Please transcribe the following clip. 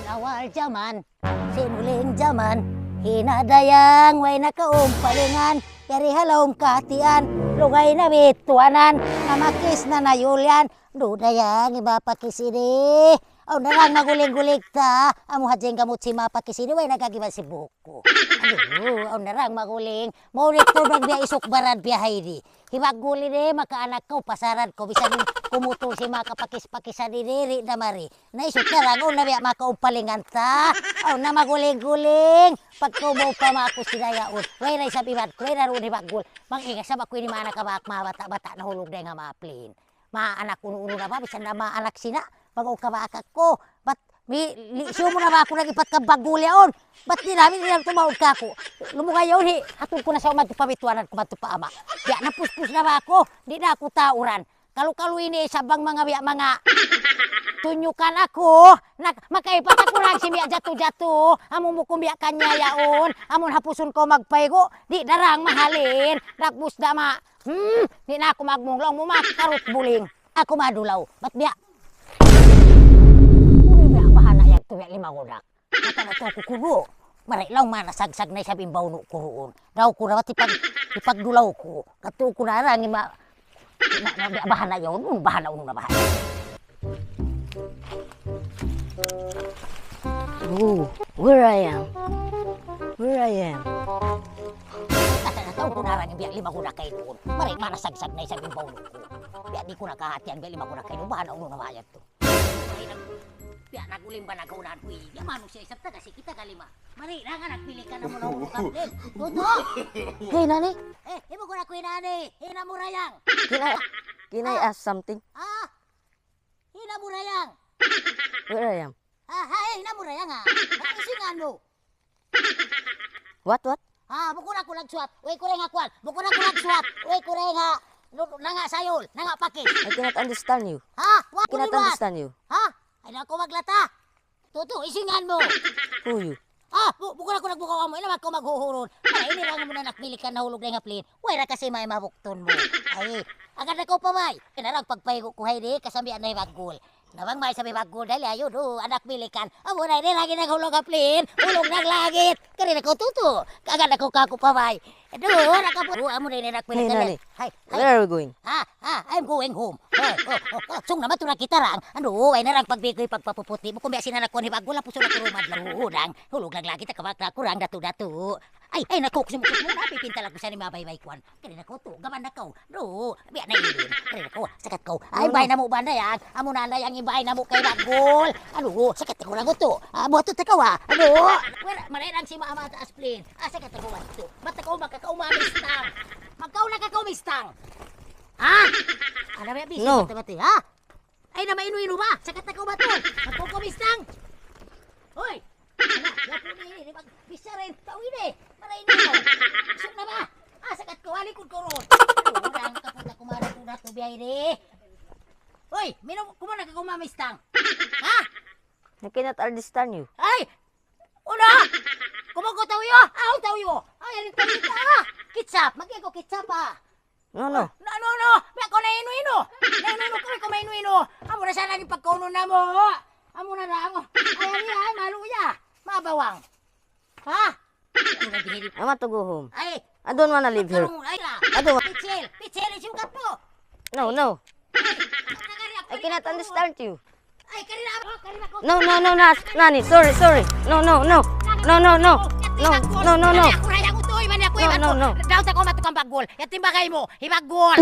awal zaman, sinuling zaman, hinadayang way nakaumpalingan, yari halawang katian, lugay na bituanan, namakis na nayulyan, dudayang iba pakisini. Aw narang maguling-gulig ta, amo hajeng gamot si mapakisini, way nagagiban si buko. Aduh, aw narang maguling, maulit to biya isok barad biyahay di. Hibaguli ni makaanak ko, pasaran ko, bisa din kumutong si makapakis-pakisan ni Riri na mari. Naisot na lang, na biya makaumpalingan ta. Aw na maguling-guling, pagkubaw pa mako sinayaon. Way ray sabi man, way raro ni Bagul. Manginga sa bakoy ni mga nakabak, mga bata-bata na hulog na nga maaplin. Mga anak uno-uno na ba, bisan na mga anak sina. Bago kabakak ko, ba't siyo mo na ba ako nagipat ka Bagul yaon? Ba't di namin tumawag ka ako? Lumukay yaon hatun ko na sa umagpapituanan ko magpapaama. Biya napuspus na ba ako? Di na ako tauran. Kalu-kalu ini sabang mga biya mga tunyukan ako. Makaipat ako lang si biya jatuh-jatuh. Among mukum biya kanya yaon. Amon hapusun ko magpaygo. Di darang mahalin. Rakbus dama. Di na ako magmunglong. Mumakarot buling. Ako madulaw. Ba't biya? Tuyak lima godak. Mata na to kukuro. Maray lang manasagsag na sabi bawno ko roon. Daw ko na ipagdulaw ko. Kato ko na lang bahan na yun. Bahan na bahan. Oh, where I am. Where I am. Daw ko na lang biyak lima godak kayo roon. Maray manasagsag na sabi bawno ko. Biyak di ko nakahatian biyak lima godak kayo. Bahan na bahan to. Biya nagulim ba nagaunahan ko iya manong siya isap ta kasi kita kalima. Mari na nga nagpili ka na mo na ulo kapten. Tuto! Hey, Nani. Imo ko na kuy nani. Hina mo rayang. Can I ask something? Hina mo rayang. Where I am. Hina mo rayang ha. Isingan mo. What? Buko na ko nagsuat. Uy, kureng akuan. Buko na ko nagsuat. Uy, kureng ha. Nanga sayol. Nanga pakis. I cannot understand you. What I cannot understand you. Ay na ako maglata. Tuto, isingan mo. Who you? Buko na ko nagbukaw mo. Ina ko maghuhuron. Ay, ini lang mo na nakpili ka na hulog na nga plin. Wala kasi may mabukton mo. Ay, agad ako pa may. Kinarang pagpahigo ko hay di, kasambihan na Bagul. Nabang may sabi Bagul, dali ayun, anak pilikan. Amo na, di lagi naghulog ka plin. Hulog ng langit. Kanina ko tuto. Agad ako kako pa may. Nakapo. Amo na, nakpilikan. Hey, Nani. Where are we going? I'm going home. Sung naman ito na kita lang. Ay narang pagbigoy pagpapuputi mo. Kung biya sinanak ko ni Bagul, puso na kurumad lang. Hulog lang lagi, takabak na kurang datu-datu. Ay, nakukusum ko muna. Pipinta lang ko siya ni Mabay-Bay Kwan. Kanina ko to, gaman na ko. Biya na yun. Kanina ko, sakat ko. Ay, bay na mo ba na yan? Amo na na yung ibay na mo kay Bagul. Sakat ko lang ko to. Buhat to takaw Malay lang si Mama taas plin. Sakat ko ba to? Ba't ako magkakaumamistang? Magkaw na kakaumistang. Ano ba busy? No. Bati, Ay, na mainu-inu ba? Sakat ako ba to? Magkukumistang? Hoy! Bisa rin, tawin maray na mo. Isok na ba? Sakat ko, halikod ko ron. Urang kapunta kumara ko na to biyay Hoy, kumana ka kumamistang? I cannot understand you. Ay! Una! Kumago tawiyo! Tawiyo! Alin tawiyo ka! Kitsap! Magiging ko kitsap No. No! May ako na inu-inu! Na-inu-inu ko may inu-inu! Amo na sana yung pagkauno na mo! Amo na lang! Ay, maluya! Mabawang! I want to go home. Ay! I don't want to live here. I don't want... Pichil! Isugat mo! No. I cannot understand you. Ay, kanina ko! No, Nani, sorry. No. No. Daw sa ko matukang Bagul. Yatim bagay mo, Bagul.